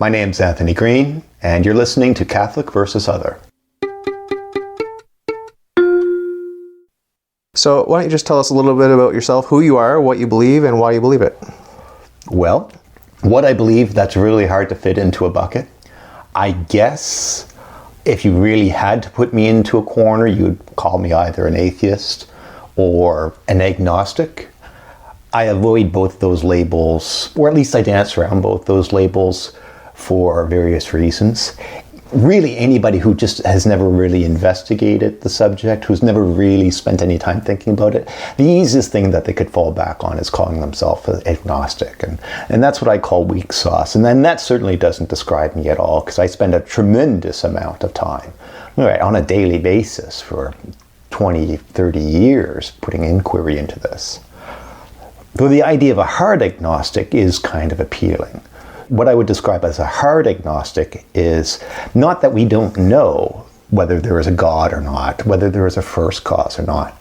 My name's Anthony Greene, and you're listening to Catholic versus Other. So why don't you just tell us a little bit about yourself, who you are, what you believe, and why you believe it? Well, what I believe, that's really hard to fit into a bucket. I guess if you really had to put me into a corner, you would call me either an atheist or an agnostic. I avoid both those labels, or at least I dance around both those labels for various reasons. Really, anybody who just has never really investigated the subject, who's never really spent any time thinking about it, the easiest thing that they could fall back on is calling themselves agnostic. And that's what I call weak sauce. And then that certainly doesn't describe me at all, because I spend a tremendous amount of time on a daily basis for 20, 30 years putting inquiry into this. Though the idea of a hard agnostic is kind of appealing. What I would describe as a hard agnostic is not that we don't know whether there is a God or not, whether there is a first cause or not.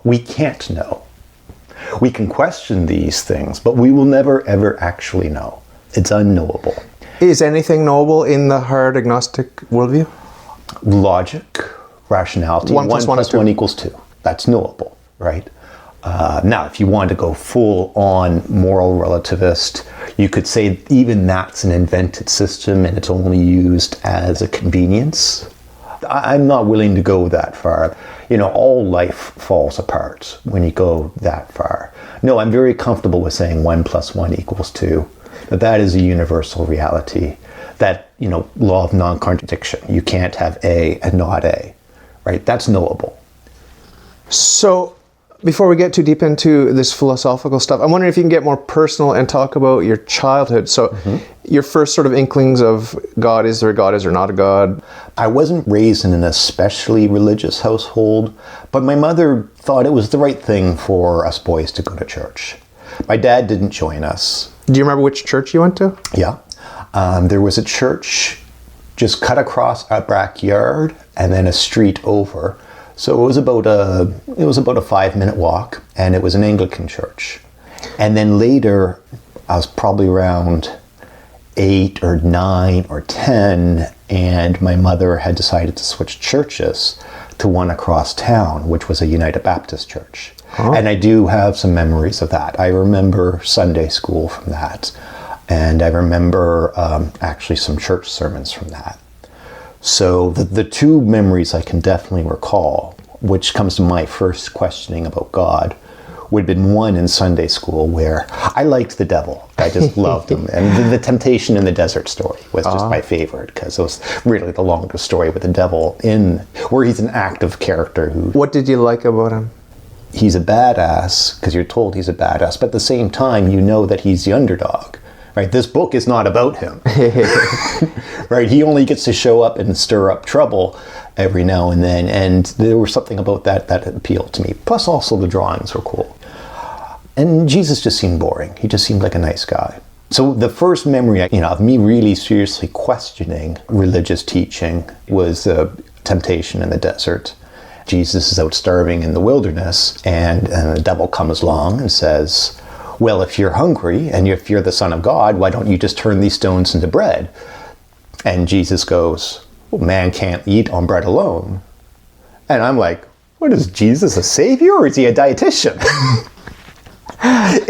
We can't know. We can question these things, but we will never, ever actually know. It's unknowable. Is anything knowable in the hard agnostic worldview? Logic, rationality, 1 plus 1 is 2. 1 equals 2. That's knowable, right? Now, if you want to go full-on moral relativist, you could say even that's an invented system and it's only used as a convenience. I'm not willing to go that far. All life falls apart when you go that far. No, I'm very comfortable with saying 1 plus 1 equals 2. That is a universal reality. That, law of non-contradiction. You can't have A and not A, right? That's knowable. So, before we get too deep into this philosophical stuff, I'm wondering if you can get more personal and talk about your childhood. So your first sort of inklings of God, is there not a God? I wasn't raised in an especially religious household, but my mother thought it was the right thing for us boys to go to church. My dad didn't join us. Do you remember which church you went to? Yeah. There was a church just cut across a backyard and then a street over. So it was about a 5-minute walk, and it was an Anglican church. And then later, I was probably around 8 or 9 or 10, and my mother had decided to switch churches to one across town, which was a United Baptist church. Oh. And I do have some memories of that. I remember Sunday school from that, and I remember actually some church sermons from that. So the two memories I can definitely recall, which comes to my first questioning about God, would have been one in Sunday school where I liked the devil. I just loved him. And the temptation in the desert story was just my favorite, because it was really the longest story with the devil where he's an active character. What did you like about him? He's a badass, because you're told he's a badass, but at the same time, you know that he's the underdog. Right, this book is not about him. Right, he only gets to show up and stir up trouble every now and then, and there was something about that appealed to me. Plus, also the drawings were cool. And Jesus just seemed boring. He just seemed like a nice guy. So the first memory, of me really seriously questioning religious teaching was the temptation in the desert. Jesus is out starving in the wilderness, and the devil comes along and says, well, if you're hungry and if you're the Son of God, why don't you just turn these stones into bread? And Jesus goes, well, man can't eat on bread alone. And I'm like, what is Jesus, a savior, or is he a dietitian?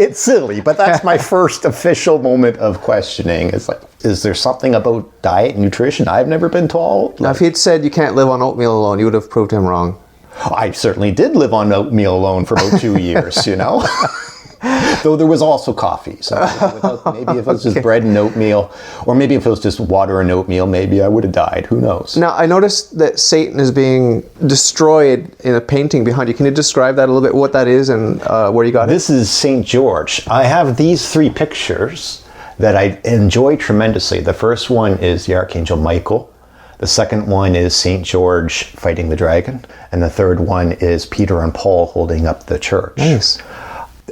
It's silly, but that's my first official moment of questioning. It's like, is there something about diet and nutrition I've never been told? Now, if he'd said you can't live on oatmeal alone, you would have proved him wrong. I certainly did live on oatmeal alone for about 2 years, Though there was also coffee. So maybe if it was just bread and oatmeal, or maybe if it was just water and oatmeal, maybe I would have died. Who knows? Now, I noticed that Satan is being destroyed in a painting behind you. Can you describe that a little bit, what that is and where you got it? This is St. George. I have these 3 pictures that I enjoy tremendously. The first one is the Archangel Michael. The second one is St. George fighting the dragon. And the third one is Peter and Paul holding up the church. Nice.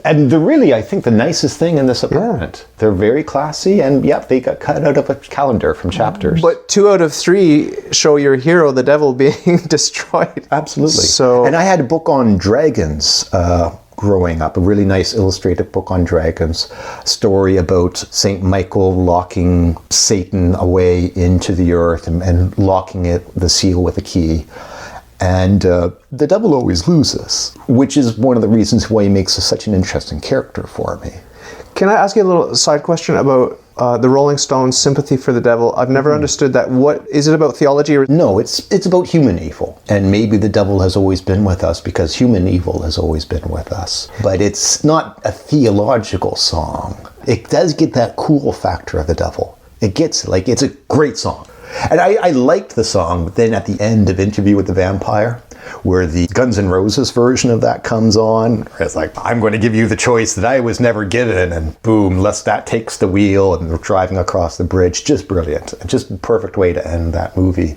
And they're really, I think, the nicest thing in this apartment. Yeah. They're very classy, and they got cut out of a calendar from Chapters. But 2 out of 3 show your hero, the devil, being destroyed. Absolutely. So, and I had a book on dragons growing up, a really nice illustrated book on dragons, story about Saint Michael locking Satan away into the earth and locking the seal with a key. And the devil always loses, which is one of the reasons why he makes such an interesting character for me. Can I ask you a little side question about the Rolling Stones' Sympathy for the Devil? I've never understood that. What is it about theology? Or? No, it's about human evil. And maybe the devil has always been with us because human evil has always been with us. But it's not a theological song. It does get that cool factor of the devil. It's a great song. And I liked the song, but then at the end of Interview with the Vampire, where the Guns N' Roses version of that comes on, it's like, I'm going to give you the choice that I was never given, and boom, Lestat takes the wheel and they're driving across the bridge. Just brilliant. Just a perfect way to end that movie.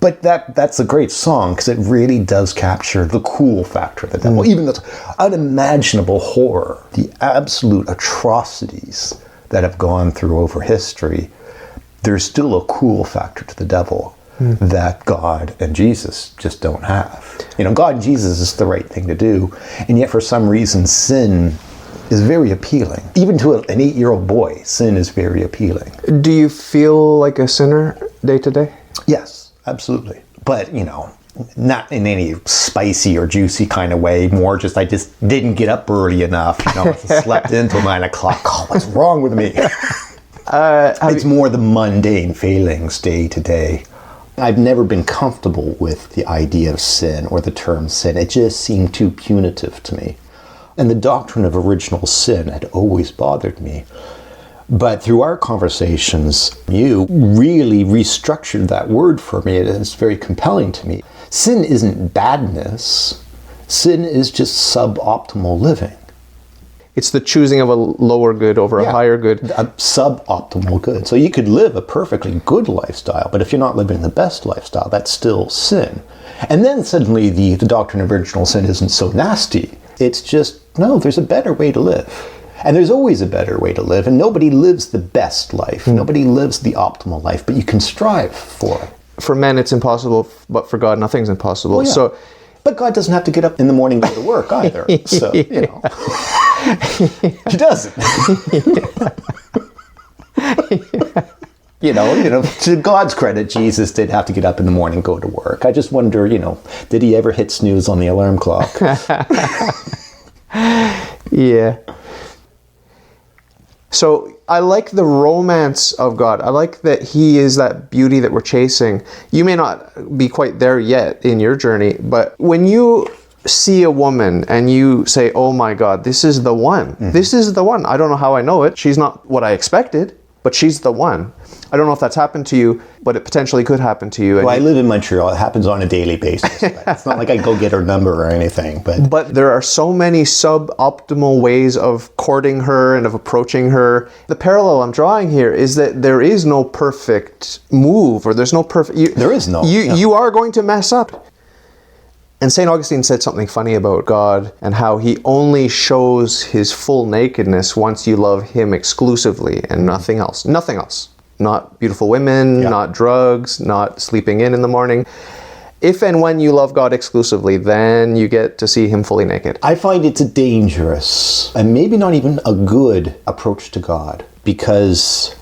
But that's a great song because it really does capture the cool factor of the devil, even the unimaginable horror, the absolute atrocities that have gone through over history. There's still a cool factor to the devil that God and Jesus just don't have. God and Jesus is the right thing to do, and yet for some reason sin is very appealing. Even to an 8-year-old boy, sin is very appealing. Do you feel like a sinner day to day? Yes, absolutely. But, not in any spicy or juicy kind of way, more just I just didn't get up early enough, slept until 9 o'clock. Oh, what's wrong with me? It's more the mundane failings day to day. I've never been comfortable with the idea of sin or the term sin. It just seemed too punitive to me. And the doctrine of original sin had always bothered me. But through our conversations, you really restructured that word for me, and it's very compelling to me. Sin isn't badness. Sin is just suboptimal living. It's the choosing of a lower good over a higher good. A suboptimal good. So you could live a perfectly good lifestyle, but if you're not living the best lifestyle, that's still sin. And then suddenly the doctrine of original sin isn't so nasty. It's just, no, there's a better way to live. And there's always a better way to live, and nobody lives the best life. Nobody lives the optimal life, but you can strive for it. For men, it's impossible, but for God, nothing's impossible. Well, yeah. But God doesn't have to get up in the morning to go to work either. So, He doesn't. To God's credit, Jesus did have to get up in the morning and go to work. I just wonder, did he ever hit snooze on the alarm clock? Yeah. So I like the romance of God. I like that he is that beauty that we're chasing. You may not be quite there yet in your journey, but when you see a woman and you say, oh my God, this is the one. Mm-hmm. This is the one. I don't know how I know it. She's not what I expected, but she's the one. I don't know if that's happened to you, but it potentially could happen to you. Well, I live in Montreal. It happens on a daily basis. It's not like I go get her number or anything. But there are so many suboptimal ways of courting her and of approaching her. The parallel I'm drawing here is that there is no perfect move, or there's no perfect... There is no. You are going to mess up. And St. Augustine said something funny about God and how he only shows his full nakedness once you love him exclusively and nothing else. Nothing else. Not beautiful women, not drugs, not sleeping in the morning. If and when you love God exclusively, then you get to see him fully naked. I find it's a dangerous and maybe not even a good approach to God, because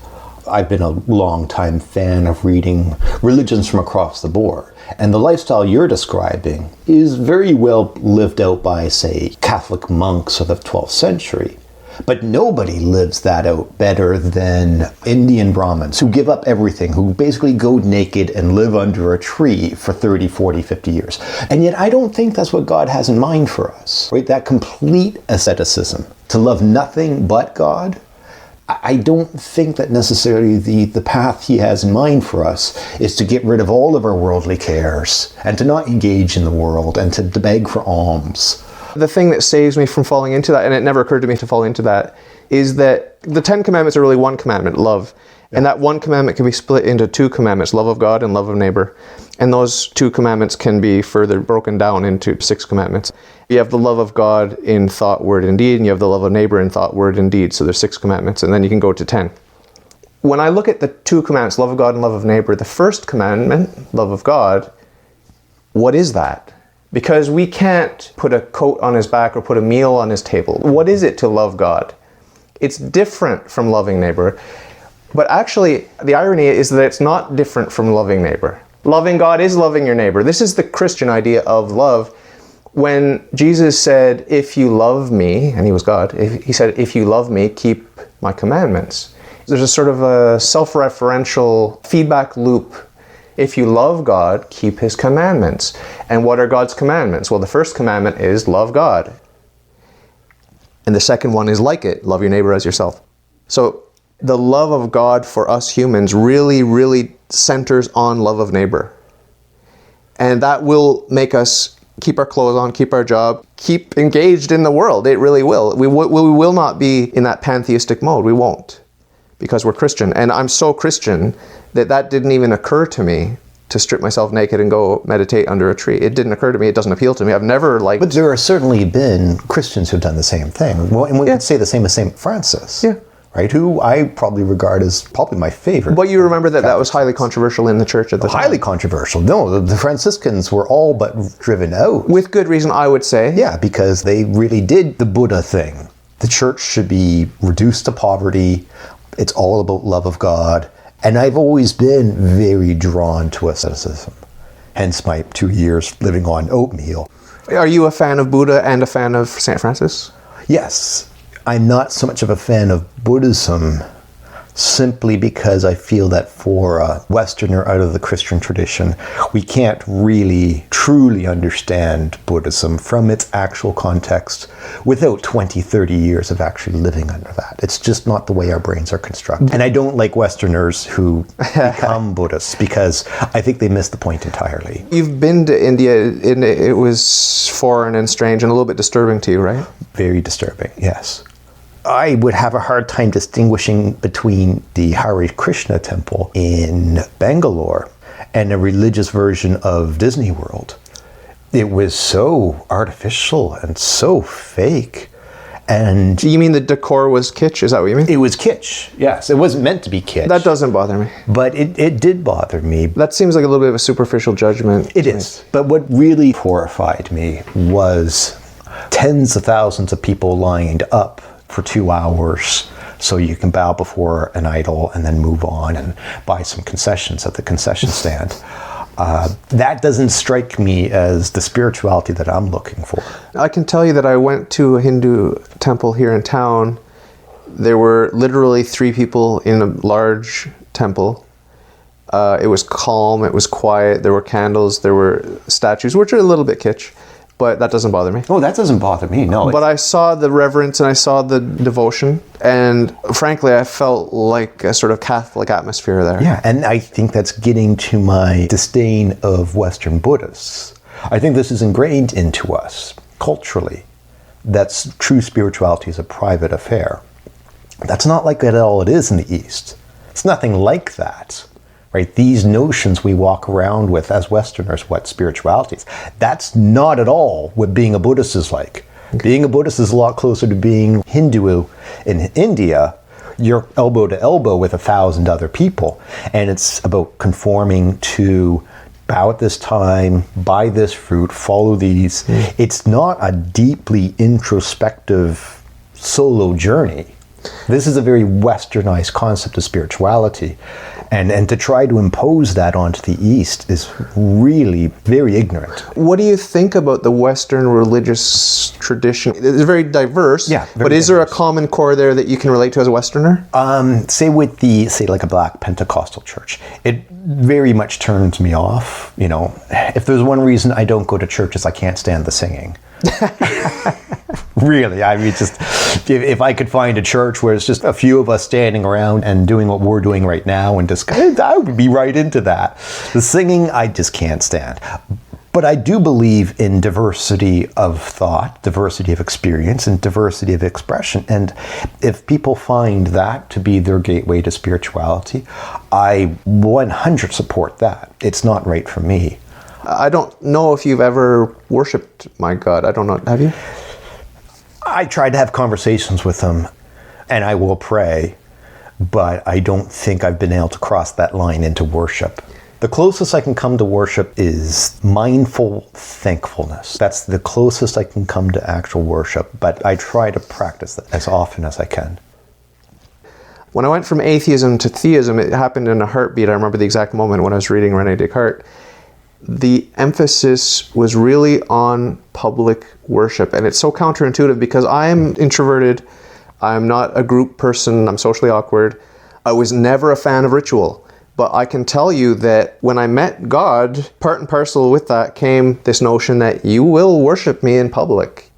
I've been a long-time fan of reading religions from across the board. And the lifestyle you're describing is very well lived out by, say, Catholic monks of the 12th century. But nobody lives that out better than Indian Brahmins who give up everything, who basically go naked and live under a tree for 30, 40, 50 years. And yet I don't think that's what God has in mind for us, right? That complete asceticism, to love nothing but God. I don't think that necessarily the path he has in mind for us is to get rid of all of our worldly cares and to not engage in the world and to beg for alms. The thing that saves me from falling into that, and it never occurred to me to fall into that, is that the 10 commandments are really one commandment, love. Yeah. And that one commandment can be split into 2 commandments, love of God and love of neighbor. And those 2 commandments can be further broken down into 6 commandments. You have the love of God in thought, word, and deed, and you have the love of neighbor in thought, word, and deed. So there's 6 commandments, and then you can go to 10. When I look at the 2 commandments, love of God and love of neighbor, the first commandment, love of God, what is that? Because we can't put a coat on his back or put a meal on his table. What is it to love God? It's different from loving neighbor. But actually, the irony is that it's not different from loving neighbor. Loving God is loving your neighbor. This is the Christian idea of love. When Jesus said, if you love me, and he was God, he said, if you love me, keep my commandments. There's a sort of a self-referential feedback loop. If you love God, keep his commandments. And what are God's commandments? Well, the first commandment is love God. And the second one is like it, love your neighbor as yourself. So the love of God for us humans really, really centers on love of neighbor. And that will make us keep our clothes on, keep our job, keep engaged in the world. It really will. We will not be in that pantheistic mode. We won't, because we're Christian. And I'm so Christian that didn't even occur to me to strip myself naked and go meditate under a tree. It didn't occur to me. It doesn't appeal to me. I've never But there have certainly been Christians who've done the same thing. Well, and we could say the same as St. Francis. Yeah. Right, who I probably regard as probably my favorite. But you remember that was highly controversial in the church at the time. Highly controversial. No, the Franciscans were all but driven out. With good reason, I would say. Yeah, because they really did the Buddha thing. The church should be reduced to poverty. It's all about love of God. And I've always been very drawn to asceticism. Hence my 2 years living on oatmeal. Are you a fan of Buddha and a fan of St. Francis? Yes. I'm not so much of a fan of Buddhism simply because I feel that for a Westerner out of the Christian tradition, we can't really truly understand Buddhism from its actual context without 20, 30 years of actually living under that. It's just not the way our brains are constructed. And I don't like Westerners who become Buddhists because I think they miss the point entirely. You've been to India, and it was foreign and strange and a little bit disturbing to you, right? Very disturbing, yes. I would have a hard time distinguishing between the Hare Krishna temple in Bangalore and a religious version of Disney World. It was so artificial and so fake. And you mean the decor was kitsch? Is that what you mean? It was kitsch, yes. It wasn't meant to be kitsch. That doesn't bother me. But it did bother me. That seems like a little bit of a superficial judgment. It is. But what really horrified me was tens of thousands of people lined up for 2 hours so you can bow before an idol and then move on and buy some concessions at the concession stand. That doesn't strike me as the spirituality that I'm looking for. I can tell you that I went to a Hindu temple here in town. There were literally 3 people in a large temple. It was calm, it was quiet, there were candles, there were statues, which are a little bit kitsch. But that doesn't bother me. Oh, that doesn't bother me, no. But I saw the reverence and I saw the devotion. And frankly, I felt like a sort of Catholic atmosphere there. Yeah, and I think that's getting to my disdain of Western Buddhists. I think this is ingrained into us culturally. That's true spirituality is a private affair. That's not like that at all it is in the East. It's nothing like that. Right? These notions we walk around with as Westerners, what spirituality is, that's not at all what being a Buddhist is like. Okay. Being a Buddhist is a lot closer to being Hindu in India. You're elbow to elbow with 1,000 other people. And it's about conforming to bow at this time, buy this fruit, follow these. Mm. It's not a deeply introspective solo journey. This is a very westernized concept of spirituality. And to try to impose that onto the East is really very ignorant. What do you think about the Western religious tradition? It's very diverse, yeah, but is there a common core there that you can relate to as a Westerner? Say like a Black Pentecostal church. It very much turns me off. You know, if there's one reason I don't go to church is I can't stand the singing. Really, I mean, just if I could find a church where it's just a few of us standing around and doing what we're doing right now and just, I would be right into that. The singing, I just can't stand. But I do believe in diversity of thought, diversity of experience, and diversity of expression. And if people find that to be their gateway to spirituality, I 100% support that. It's not right for me. I don't know if you've ever worshipped my God. I don't know. Have you? I tried to have conversations with him, and I will pray, but I don't think I've been able to cross that line into worship. The closest I can come to worship is mindful thankfulness. That's the closest I can come to actual worship, but I try to practice it as often as I can. When I went from atheism to theism, it happened in a heartbeat. I remember the exact moment when I was reading René Descartes. The emphasis was really on public worship. And it's so counterintuitive because I am introverted. I'm not a group person. I'm socially awkward. I was never a fan of ritual. But I can tell you that when I met God, part and parcel with that came this notion that you will worship me in public.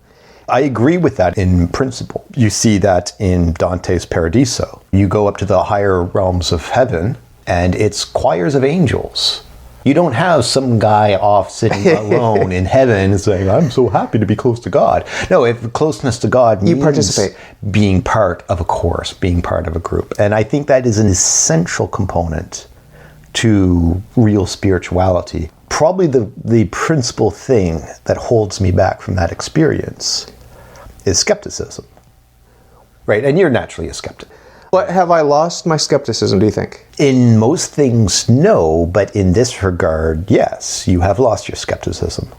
I agree with that in principle. You see that in Dante's Paradiso. You go up to the higher realms of heaven, and it's choirs of angels. You don't have some guy off sitting alone in heaven saying, I'm so happy to be close to God. No, if closeness to God means you participate. Being part of a chorus, being part of a group. And I think that is an essential component to real spirituality. Probably the principal thing that holds me back from that experience is skepticism. Right? And you're naturally a skeptic. But have I lost my skepticism, do you think? In most things, no, but in this regard, yes, you have lost your skepticism.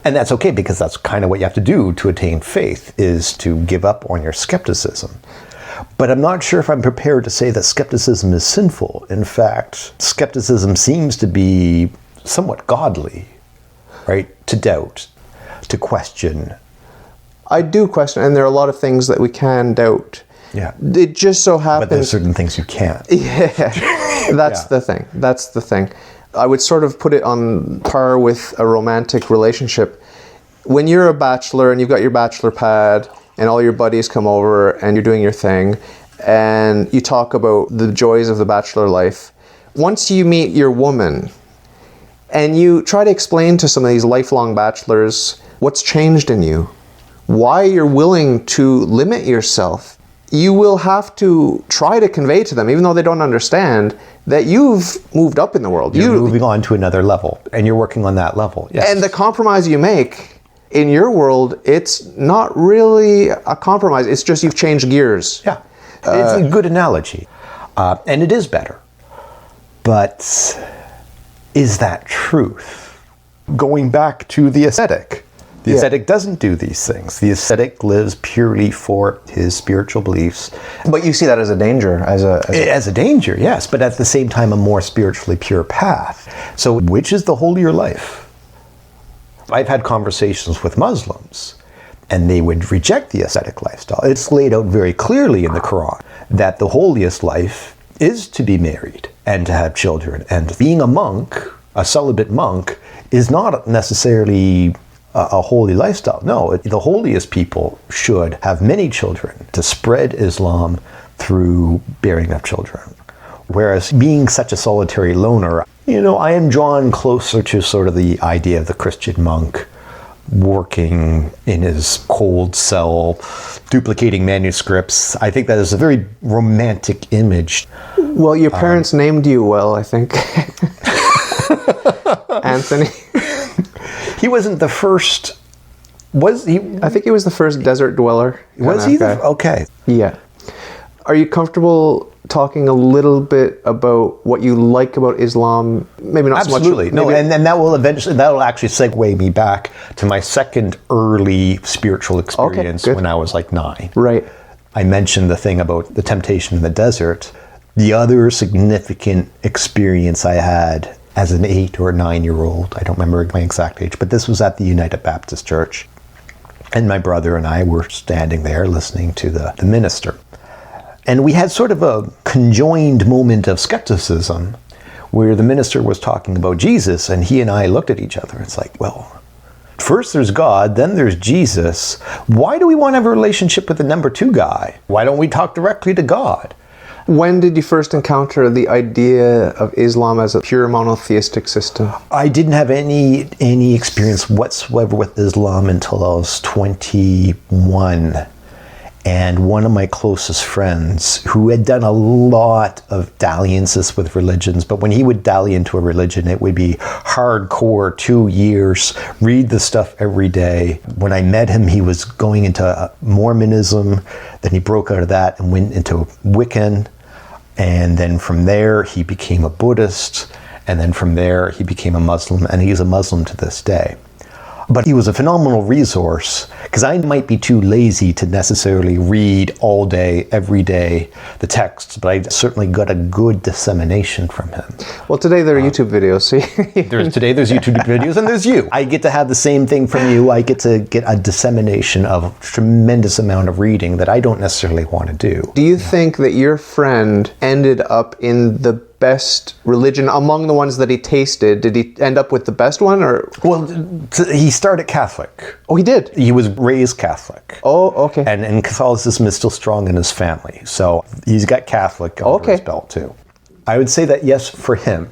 And that's okay, because that's kind of what you have to do to attain faith, is to give up on your skepticism. But I'm not sure if I'm prepared to say that skepticism is sinful. In fact, skepticism seems to be somewhat godly, right? To doubt, to question. I do question, and there are a lot of things that we can doubt. Yeah. It just so happens... But there's certain things you can't. Yeah, that's the thing. That's the thing. I would sort of put it on par with a romantic relationship. When you're a bachelor and you've got your bachelor pad and all your buddies come over and you're doing your thing and you talk about the joys of the bachelor life, once you meet your woman and you try to explain to some of these lifelong bachelors what's changed in you, why you're willing to limit yourself, you will have to try to convey to them, even though they don't understand, that you've moved up in the world. You're moving on to another level, and you're working on that level. Yes. And the compromise you make in your world, it's not really a compromise. It's just you've changed gears. Yeah, it's a good analogy. And it is better. But is that truth? Going back to the ascetic. The ascetic doesn't do these things. The ascetic lives purely for his spiritual beliefs. But you see that as a danger, as a danger, yes, but at the same time a more spiritually pure path. So which is the holier life? I've had conversations with Muslims, and they would reject the ascetic lifestyle. It's laid out very clearly in the Quran that the holiest life is to be married and to have children. And being a monk, a celibate monk, is not necessarily a holy lifestyle. No, the holiest people should have many children to spread Islam through bearing of children. Whereas being such a solitary loner, I am drawn closer to sort of the idea of the Christian monk working in his cold cell, duplicating manuscripts. I think that is a very romantic image. Well, your parents named you well, I think. Anthony. He wasn't the first, was he? I think he was the first desert dweller. Was he? Okay. Yeah. Are you comfortable talking a little bit about what you like about Islam? Maybe not Absolutely. so much. No, and then that will actually segue me back to my second early spiritual experience when I was like 9. Right. I mentioned the thing about the temptation in the desert. The other significant experience I had as an 8 or 9-year-old, I don't remember my exact age, but this was at the United Baptist Church. And my brother and I were standing there listening to the minister. And we had sort of a conjoined moment of skepticism where the minister was talking about Jesus, and he and I looked at each other. It's like, well, first there's God, then there's Jesus. Why do we want to have a relationship with the number 2 guy? Why don't we talk directly to God? When did you first encounter the idea of Islam as a pure monotheistic system? I didn't have any experience whatsoever with Islam until I was 21. And one of my closest friends, who had done a lot of dalliances with religions, but when he would dally into a religion, it would be hardcore, 2 years, read the stuff every day. When I met him, he was going into Mormonism, then he broke out of that and went into Wiccan. And then from there, he became a Buddhist. And then from there, he became a Muslim, and he's a Muslim to this day. But he was a phenomenal resource, because I might be too lazy to necessarily read all day, every day, the texts, but I certainly got a good dissemination from him. Well, today there are YouTube videos, see? There's YouTube videos, and there's you. I get to have the same thing from you. I get to get a dissemination of a tremendous amount of reading that I don't necessarily want to do. Do you think that your friend ended up in the best religion among the ones that he tasted? Did he end up with the best one, or? Well, he started Catholic. Oh, he did? He was raised Catholic. Oh, okay. And Catholicism is still strong in his family. So he's got Catholic under his belt too. I would say that yes, for him.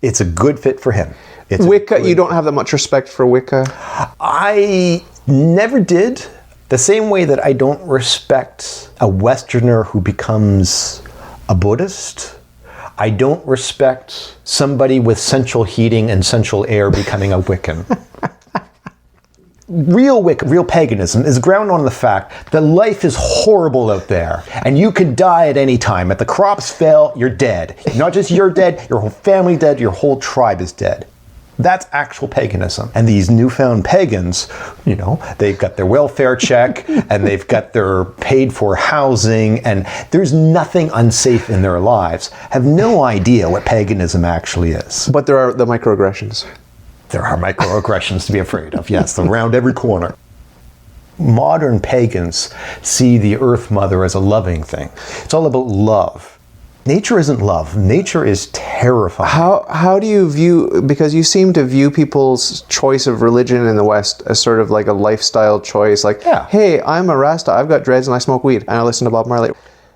It's a good fit for him. Wicca, you don't have that much respect for Wicca? I never did. The same way that I don't respect a Westerner who becomes a Buddhist. I don't respect somebody with central heating and central air becoming a Wiccan. Real Wicca, real paganism is grounded on the fact that life is horrible out there and you could die at any time. If the crops fail, you're dead. Not just you're dead, your whole family dead, your whole tribe is dead. That's actual paganism. And these newfound pagans, they've got their welfare check and they've got their paid for housing and there's nothing unsafe in their lives, have no idea what paganism actually is. But there are the microaggressions. There are microaggressions to be afraid of, yes, around every corner. Modern pagans see the Earth Mother as a loving thing. It's all about love. Nature isn't love. Nature is terrifying. How do you view, because you seem to view people's choice of religion in the West as sort of like a lifestyle choice. Like, hey, I'm a Rasta, I've got dreads and I smoke weed and I listen to Bob Marley.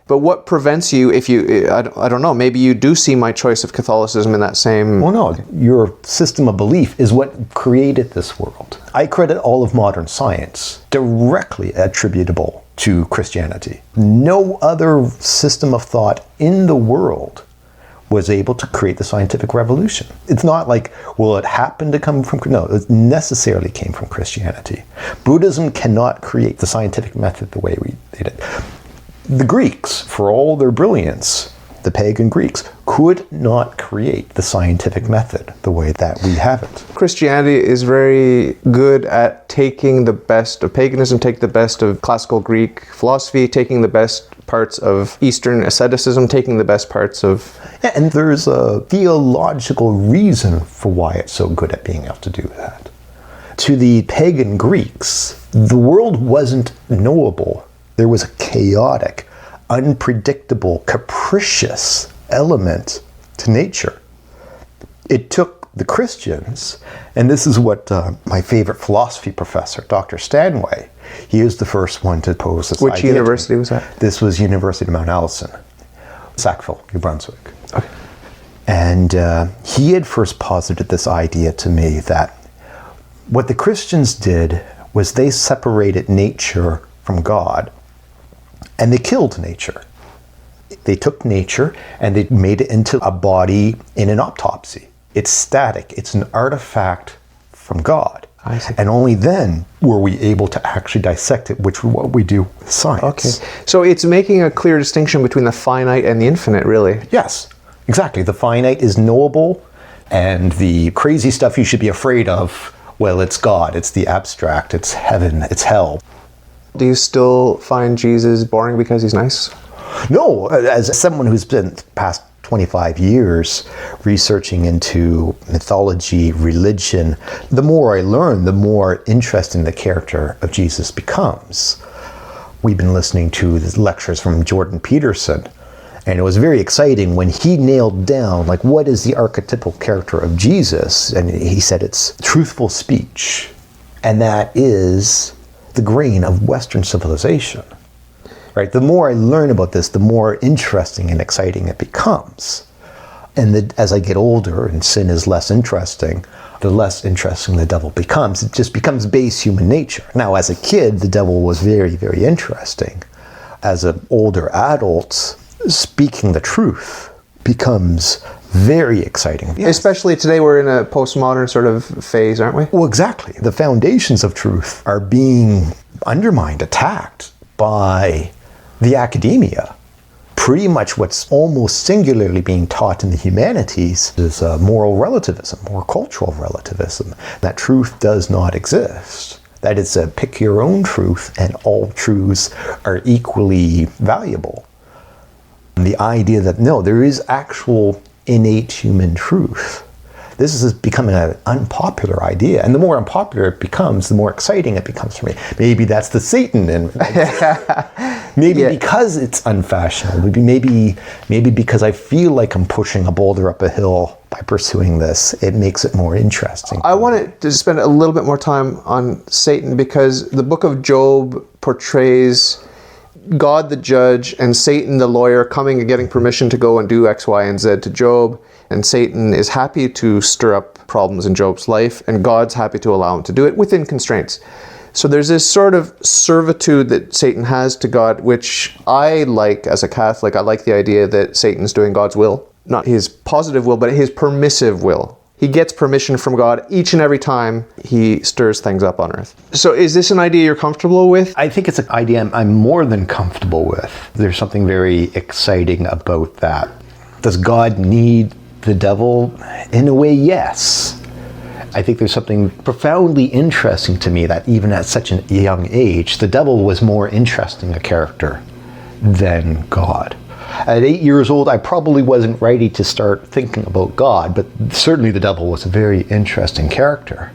But what prevents you if you, I don't know, maybe you do see my choice of Catholicism in that same... Well, no, your system of belief is what created this world. I credit all of modern science directly attributable to Christianity. No other system of thought in the world was able to create the scientific revolution. It's not like, well, it happened to come from... No, it necessarily came from Christianity. Buddhism cannot create the scientific method the way we did it. The Greeks, for all their brilliance, the pagan Greeks, could not create the scientific method the way that we have it. Christianity is very good at taking the best of paganism, take the best of classical Greek philosophy, taking the best parts of Eastern asceticism, taking the best parts of... Yeah, and there's a theological reason for why it's so good at being able to do that. To the pagan Greeks, the world wasn't knowable. There was a chaotic, unpredictable, capricious element to nature. It took the Christians, and this is what my favorite philosophy professor, Dr. Stanway, he was the first one to pose this idea. Which university was that? This was University of Mount Allison, Sackville, New Brunswick. Okay. And he had first posited this idea to me that what the Christians did was they separated nature from God. And they killed nature. They took nature and they made it into a body in an autopsy. It's static. It's an artifact from God. I see. And only then were we able to actually dissect it, which is what we do with science. Okay. So it's making a clear distinction between the finite and the infinite, really. Yes, exactly. The finite is knowable, and the crazy stuff you should be afraid of, well, it's God, it's the abstract, it's heaven, it's hell. Do you still find Jesus boring because he's nice? No, as someone who's been past 25 years researching into mythology, religion, the more I learn, the more interesting the character of Jesus becomes. We've been listening to the lectures from Jordan Peterson, and it was very exciting when he nailed down, like, what is the archetypal character of Jesus? And he said it's truthful speech, and that is the Greene of Western civilization, right? The more I learn about this, the more interesting and exciting it becomes. And as I get older and sin is less interesting, the less interesting the devil becomes. It just becomes base human nature. Now, as a kid, the devil was very, very interesting. As an older adult, speaking the truth becomes very exciting. Yes. Especially today, we're in a postmodern sort of phase, aren't we? Well, exactly. The foundations of truth are being undermined, attacked by the academia. pretty much what's almost singularly being taught in the humanities is moral relativism or cultural relativism, that truth does not exist. That it's a pick your own truth and all truths are equally valuable. And the idea that no, there is actual innate human truth. This is becoming an unpopular idea. And the more unpopular it becomes, the more exciting it becomes for me. Maybe that's the Satan in maybe because it's unfashionable. Maybe because I feel like I'm pushing a boulder up a hill by pursuing this. It makes it more interesting. I wanted to spend a little bit more time on Satan because the book of Job portrays God the judge and Satan the lawyer coming and getting permission to go and do X, Y, and Z to Job. And Satan is happy to stir up problems in Job's life, and God's happy to allow him to do it within constraints. So there's this sort of servitude that Satan has to God, which I like as a Catholic. I like the idea that Satan's doing God's will, not his positive will, but his permissive will. He gets permission from God each and every time he stirs things up on earth. So is this an idea you're comfortable with? I think it's an idea I'm more than comfortable with. There's something very exciting about that. Does God need the devil? In a way, yes. I think there's something profoundly interesting to me that even at such a young age, the devil was more interesting a character than God. At 8 years old, I probably wasn't ready to start thinking about God, but certainly the devil was a very interesting character.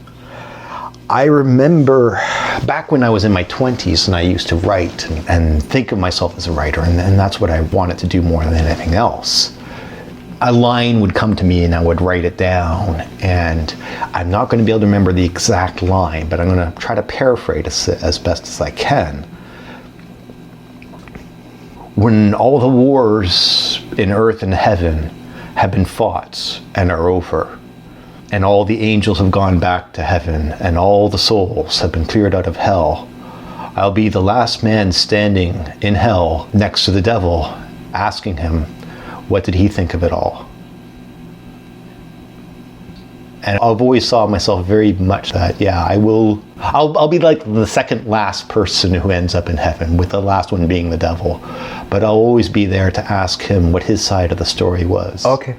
I remember back when I was in my 20s and I used to write and think of myself as a writer, and that's what I wanted to do more than anything else. A line would come to me and I would write it down, and I'm not going to be able to remember the exact line, but I'm going to try to paraphrase it as best as I can. When all the wars in earth and heaven have been fought and are over, and all the angels have gone back to heaven, and all the souls have been cleared out of hell, I'll be the last man standing in hell next to the devil, asking him, what did he think of it all? And I've always saw myself very much that, I'll be like the second last person who ends up in heaven, with the last one being the devil. But I'll always be there to ask him what his side of the story was. Okay.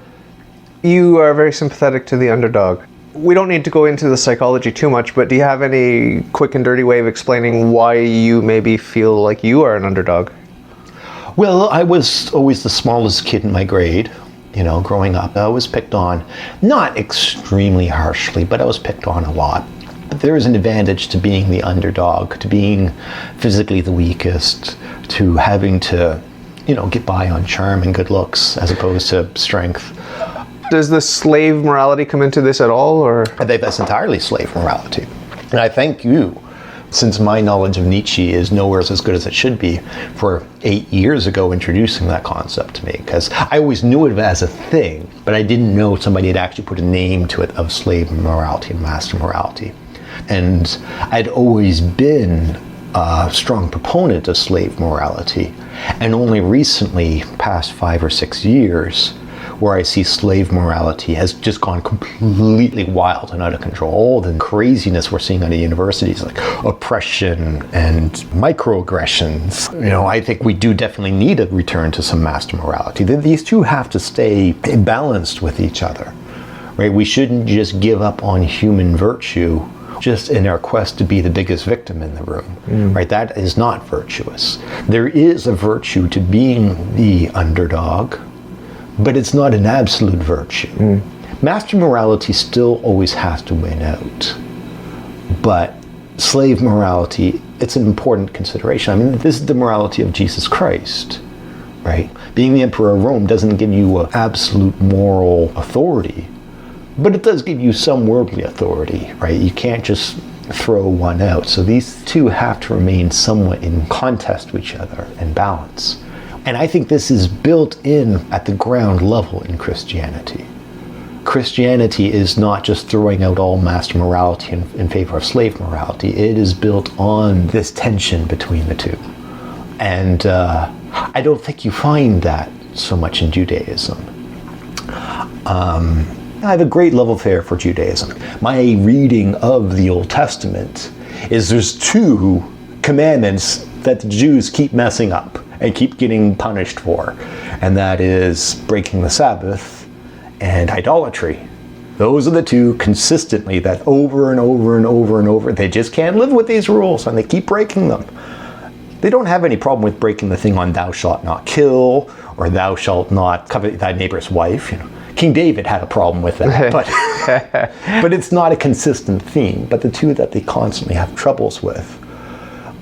You are very sympathetic to the underdog. We don't need to go into the psychology too much, but do you have any quick and dirty way of explaining why you maybe feel like you are an underdog? Well, I was always the smallest kid in my grade. Growing up, I was picked on, not extremely harshly, but I was picked on a lot. But there is an advantage to being the underdog, to being physically the weakest, to having to, get by on charm and good looks as opposed to strength. Does the slave morality come into this at all, or? I think that's entirely slave morality. And I thank you, since my knowledge of Nietzsche is nowhere as good as it should be, for 8 years ago introducing that concept to me, because I always knew it as a thing, but I didn't know somebody had actually put a name to it of slave morality and master morality. And I'd always been a strong proponent of slave morality, and only recently, past 5 or 6 years, where I see slave morality has just gone completely wild and out of control. All the craziness we're seeing out of universities, like oppression and microaggressions. I think we do definitely need a return to some master morality. These two have to stay balanced with each other, right? We shouldn't just give up on human virtue just in our quest to be the biggest victim in the room, right? That is not virtuous. There is a virtue to being the underdog, but it's not an absolute virtue. Master morality still always has to win out. But slave morality, it's an important consideration. This is the morality of Jesus Christ, right? Being the emperor of Rome doesn't give you an absolute moral authority, but it does give you some worldly authority, right? You can't just throw one out. So these two have to remain somewhat in contest with each other and balance. And I think this is built in at the ground level in Christianity. Christianity is not just throwing out all master morality in favor of slave morality. It is built on this tension between the two. And I don't think you find that so much in Judaism. I have a great love affair for Judaism. My reading of the Old Testament is there's 2 commandments that the Jews keep messing up. and keep getting punished for. And that is breaking the Sabbath and idolatry. Those are the two consistently that over and over and over and over, they just can't live with these rules and they keep breaking them. They don't have any problem with breaking the thing on thou shalt not kill or thou shalt not covet thy neighbor's wife. King David had a problem with that, but it's not a consistent theme. But the two that they constantly have troubles with.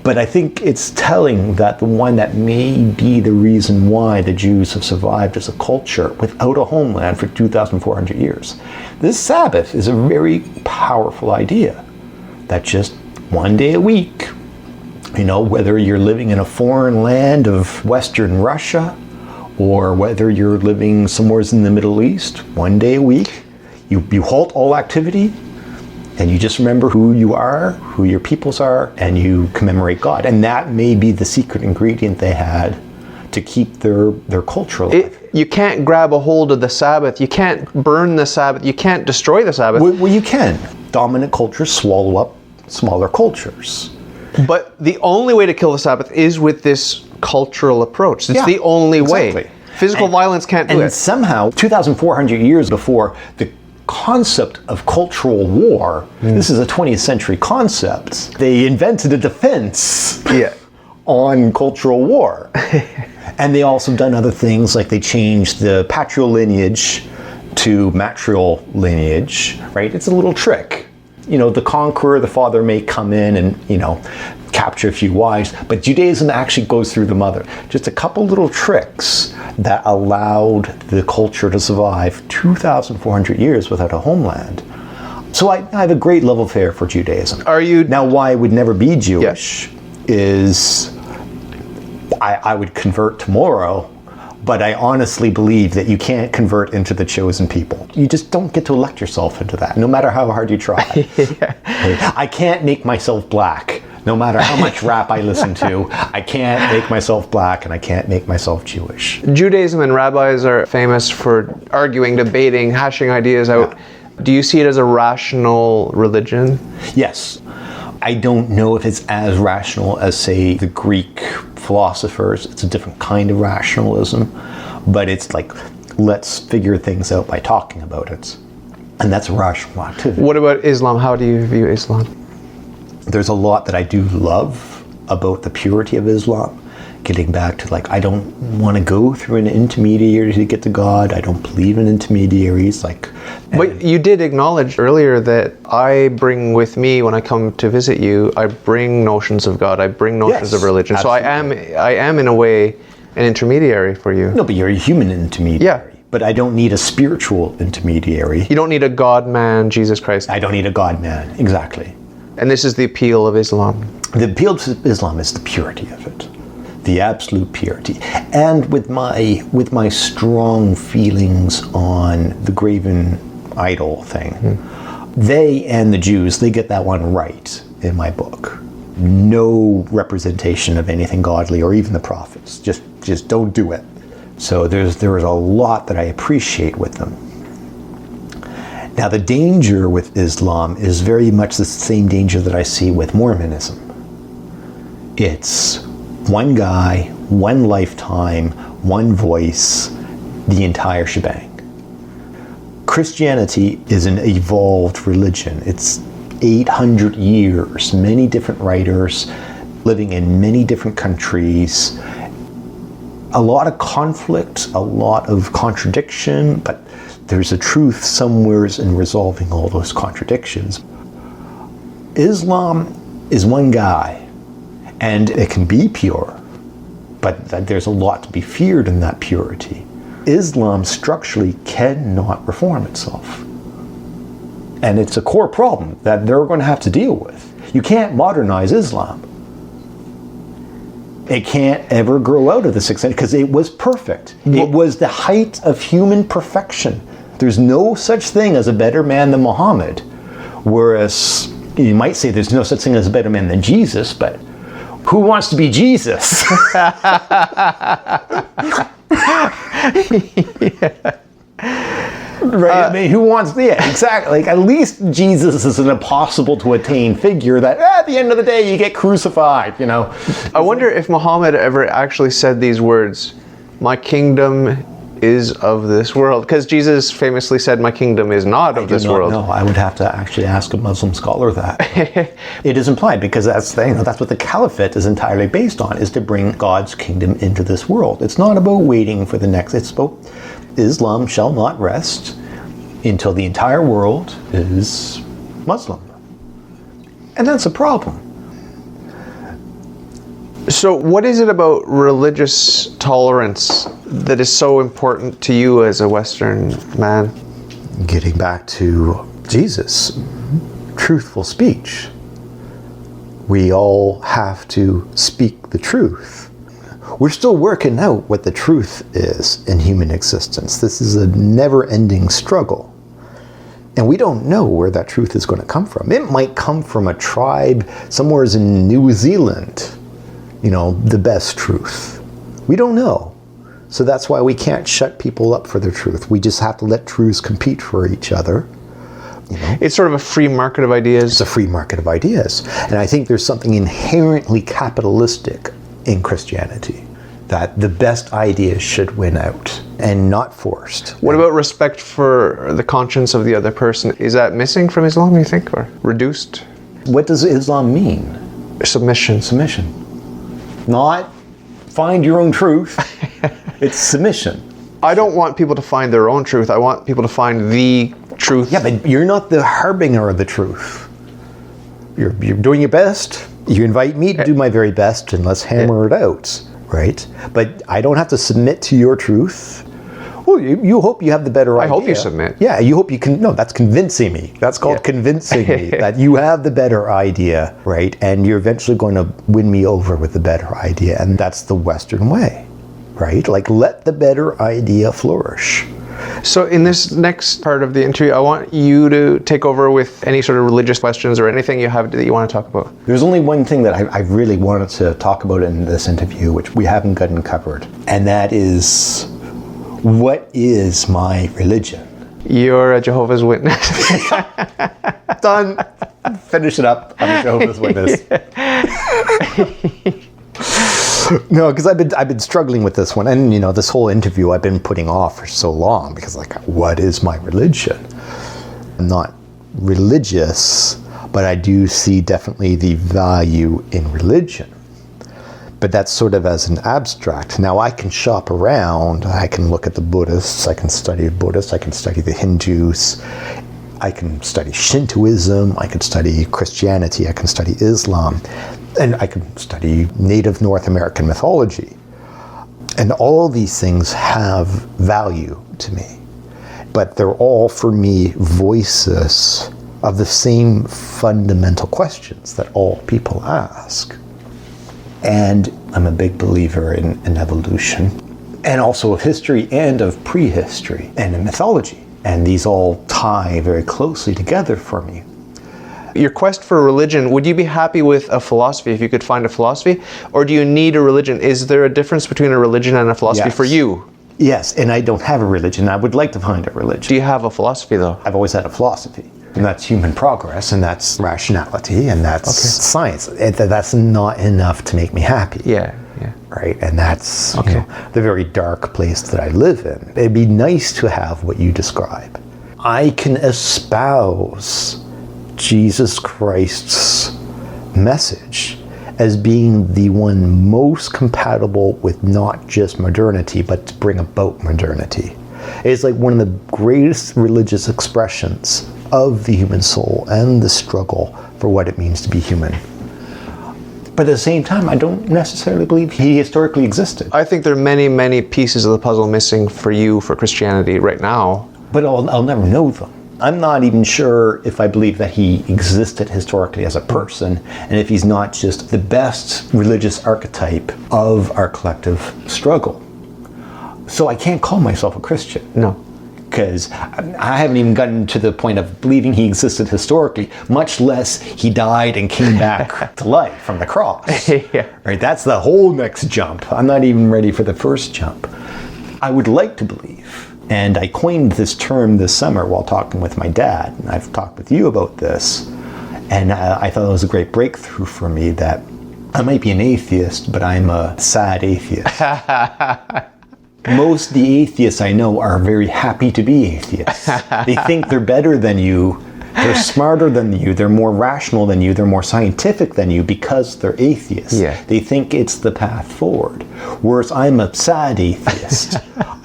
But I think it's telling that the one that may be the reason why the Jews have survived as a culture without a homeland for 2,400 years. This Sabbath is a very powerful idea that just one day a week, whether you're living in a foreign land of Western Russia or whether you're living somewhere in the Middle East, one day a week, you halt all activity and you just remember who you are, who your peoples are, and you commemorate God. And that may be the secret ingredient they had to keep their culture alive. You can't grab a hold of the Sabbath. You can't burn the Sabbath. You can't destroy the Sabbath. Well, you can. Dominant cultures swallow up smaller cultures. But the only way to kill the Sabbath is with this cultural approach. It's the only way. Physical violence can't do it. And somehow, 2,400 years before the concept of cultural war, this is a 20th century concept, they invented a defense on cultural war. And they also done other things, like they changed the patrilineage to matrilineage, right? It's a little trick. The conqueror, the father may come in and, capture a few wives, but Judaism actually goes through the mother. Just a couple little tricks that allowed the culture to survive 2,400 years without a homeland. So I have a great love affair for Judaism. Now, why I would never be Jewish is I would convert tomorrow, but I honestly believe that you can't convert into the chosen people. You just don't get to elect yourself into that, no matter how hard you try. I can't make myself black, no matter how much rap I listen to. I can't make myself black, and I can't make myself Jewish. Judaism and rabbis are famous for arguing, debating, hashing ideas out. Do you see it as a rational religion? Yes. I don't know if it's as rational as, say, the Greek philosophers. It's a different kind of rationalism, but it's like, let's figure things out by talking about it. And that's rational activity. What about Islam? How do you view Islam? There's a lot that I do love about the purity of Islam. Getting back to, I don't want to go through an intermediary to get to God. I don't believe in intermediaries. But you did acknowledge earlier that I bring with me, when I come to visit you, I bring notions of God. I bring notions of religion. Absolutely. So I am in a way an intermediary for you. No, but you're a human intermediary. Yeah. But I don't need a spiritual intermediary. You don't need a God-man, Jesus Christ. I don't need a God-man, exactly. And this is the appeal of Islam. The appeal to Islam is the purity of it. The absolute purity. And with my strong feelings on the graven idol thing, they and the Jews, they get that one right in my book. No representation of anything godly or even the prophets. Just don't do it. So there is a lot that I appreciate with them. Now, the danger with Islam is very much the same danger that I see with Mormonism. It's one guy, one lifetime, one voice, the entire shebang. Christianity is an evolved religion. It's 800 years, many different writers, living in many different countries, a lot of conflict, a lot of contradiction, but there's a truth somewhere in resolving all those contradictions. Islam is one guy. And it can be pure, but there's a lot to be feared in that purity. Islam structurally cannot reform itself. And it's a core problem that they're going to have to deal with. You can't modernize Islam. It can't ever grow out of the 6th century because it was perfect. It was the height of human perfection. There's no such thing as a better man than Muhammad. Whereas you might say there's no such thing as a better man than Jesus, but who wants to be Jesus? Right? I mean, who wants, yeah, exactly. Like, at least Jesus is an impossible to attain figure that at the end of the day you get crucified, you know. I wonder if Muhammad ever actually said these words, "My kingdom is of this world," because Jesus famously said, "My kingdom is not of this world." No, I would have to actually ask a Muslim scholar that. It is implied, because that's that's what the caliphate is entirely based on, is to bring God's kingdom into this world. It's not about waiting for the next. It's about Islam shall not rest until the entire world is Muslim, and that's a problem. So what is it about religious tolerance that is so important to you as a Western man? Getting back to Jesus, truthful speech. We all have to speak the truth. We're still working out what the truth is in human existence. This is a never-ending struggle. And we don't know where that truth is going to come from. It might come from a tribe somewhere in New Zealand, you know, the best truth. We don't know. So that's why we can't shut people up for their truth. We just have to let truths compete for each other. You know? It's sort of a free market of ideas. It's a free market of ideas. And I think there's something inherently capitalistic in Christianity, that the best ideas should win out and not forced. What about respect for the conscience of the other person? Is that missing from Islam, you think, or reduced? What does Islam mean? Submission. Submission. Not find your own truth. It's submission. I don't want people to find their own truth. I want people to find the truth. Yeah, but you're not the harbinger of the truth. You're doing your best. You invite me to do my very best, and let's hammer it out, right? But I don't have to submit to your truth. Well, you hope you have the better idea. I hope you submit. Yeah, you hope you can. No, that's convincing me. That's called convincing me that you have the better idea, right? And you're eventually going to win me over with the better idea. And that's the Western way, right? Like, let the better idea flourish. So in this next part of the interview, I want you to take over with any sort of religious questions or anything you have that you want to talk about. There's only one thing that I really wanted to talk about in this interview, which we haven't gotten covered. And that is, what is my religion? You're a Jehovah's Witness. Done. Finish it up. I'm a Jehovah's Witness. No, because I've been struggling with this one, and you know, this whole interview I've been putting off for so long, because like, what is my religion? I'm not religious, but I do see definitely the value in religion. But that's sort of as an abstract. Now I can shop around. I can look at the Buddhists. I can study Buddhists. I can study the Hindus. I can study Shintoism. I can study Christianity. I can study Islam. And I can study Native North American mythology. And all these things have value to me. But they're all, for me, voices of the same fundamental questions that all people ask. And I'm a big believer in evolution, and also of history and of prehistory and in mythology. And these all tie very closely together for me. Your quest for religion, would you be happy with a philosophy if you could find a philosophy? Or do you need a religion? Is there a difference between a religion and a philosophy for you? Yes, and I don't have a religion. I would like to find a religion. Do you have a philosophy though? I've always had a philosophy. And that's human progress, and that's rationality, and that's science. That's not enough to make me happy. Yeah. Right? And that's you know, the very dark place that I live in. It'd be nice to have what you describe. I can espouse Jesus Christ's message as being the one most compatible with not just modernity, but to bring about modernity. It's like one of the greatest religious expressions of the human soul and the struggle for what it means to be human. But at the same time, I don't necessarily believe he historically existed. I think there are many, many pieces of the puzzle missing for you for Christianity right now. But I'll never know them. I'm not even sure if I believe that he existed historically as a person, and if he's not just the best religious archetype of our collective struggle. So I can't call myself a Christian. No. Because I haven't even gotten to the point of believing he existed historically, much less he died and came back to life from the cross. Right? That's the whole next jump. I'm not even ready for the first jump. I would like to believe And I coined this term this summer while talking with my dad, and I've talked with you about this. And I thought it was a great breakthrough for me that I might be an atheist, but I'm a sad atheist. Most of the atheists I know are very happy to be atheists. They think they're better than you, they're smarter than you, they're more rational than you, they're more scientific than you because they're atheists. Yeah. They think it's the path forward. Whereas I'm a sad atheist.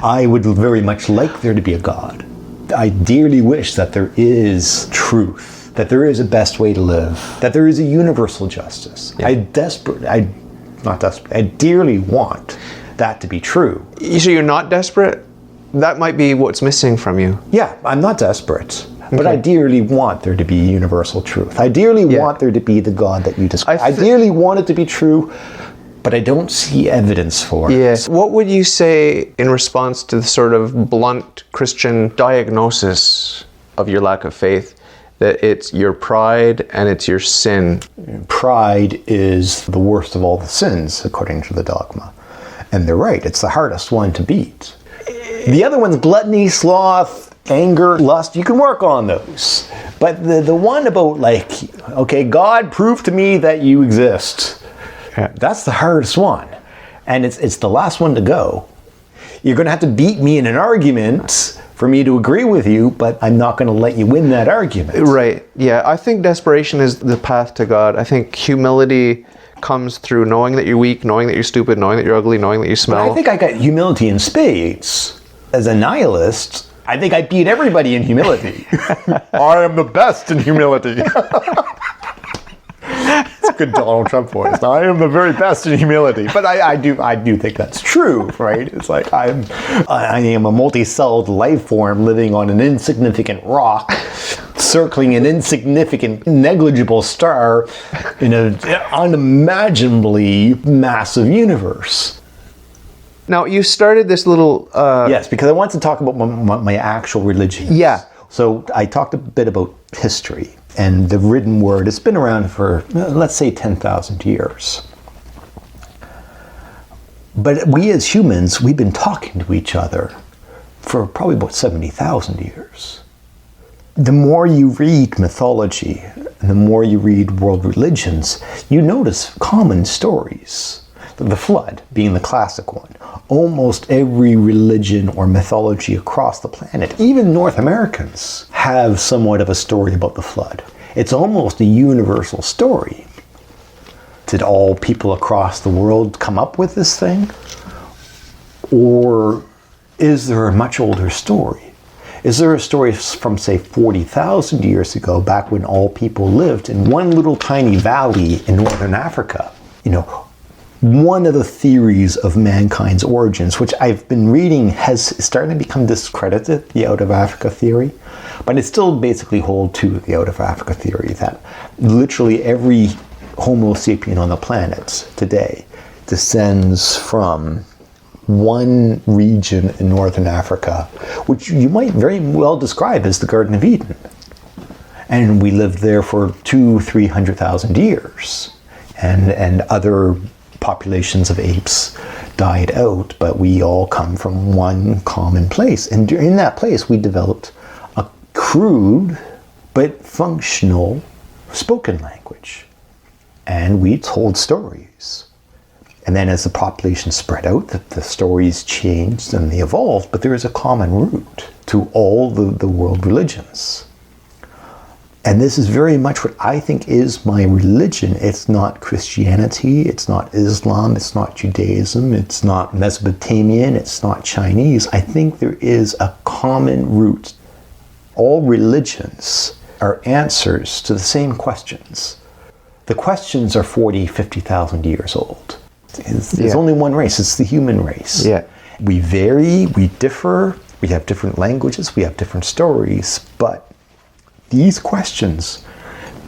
I would very much like there to be a God. I dearly wish that there is truth, that there is a best way to live, that there is a universal justice. Yeah. I dearly want that to be true. So you're not desperate? That might be what's missing from you. Yeah, I'm not desperate, but I dearly want there to be universal truth. I dearly want there to be the God that you describe. I dearly want it to be true, but I don't see evidence for it. Yes. What would you say in response to the sort of blunt Christian diagnosis of your lack of faith, that it's your pride and it's your sin? Pride is the worst of all the sins, according to the dogma. And they're right, it's the hardest one to beat. The other one's gluttony, sloth, anger, lust. You can work on those. But the one about like, okay, God, prove to me that you exist. Yeah. That's the hardest one. And it's the last one to go. You're going to have to beat me in an argument for me to agree with you, but I'm not going to let you win that argument. Right. Yeah, I think desperation is the path to God. I think humility comes through knowing that you're weak, knowing that you're stupid, knowing that you're ugly, knowing that you smell. But I think I got humility in spades. As a nihilist, I think I beat everybody in humility. I am the best in humility. It's a good Donald Trump voice. I am the very best in humility. But I do think that's true, right? It's like I am a multi-celled life form living on an insignificant rock, circling an insignificant, negligible star in an unimaginably massive universe. Now, you started this little... Yes, because I want to talk about my actual religion. Yeah. So I talked a bit about history, and the written word has been around for, let's say, 10,000 years. But we as humans, we've been talking to each other for probably about 70,000 years. The more you read mythology, and the more you read world religions, you notice common stories. The flood being the classic one. Almost every religion or mythology across the planet, even North Americans, have somewhat of a story about the flood. It's almost a universal story. Did all people across the world come up with this thing? Or is there a much older story? Is there a story from, say, 40,000 years ago, back when all people lived in one little tiny valley in northern Africa? You know, one of the theories of mankind's origins, which I've been reading, has started to become discredited, the out of Africa theory, but it still basically holds to the out of Africa theory that literally every Homo sapien on the planet today descends from one region in northern Africa, which you might very well describe as the Garden of Eden. And we lived there for 200,000-300,000 years, and other populations of apes died out, but we all come from one common place. And in that place, we developed a crude but functional spoken language. And we told stories. And then as the population spread out, the stories changed and they evolved, but there is a common root to all the world religions. And this is very much what I think is my religion. It's not Christianity, it's not Islam, it's not Judaism, it's not Mesopotamian, it's not Chinese. I think there is a common root. All religions are answers to the same questions. The questions are 40, 50,000 years old. There's only one race, it's the human race. Yeah. We vary, we differ, we have different languages, we have different stories, but these questions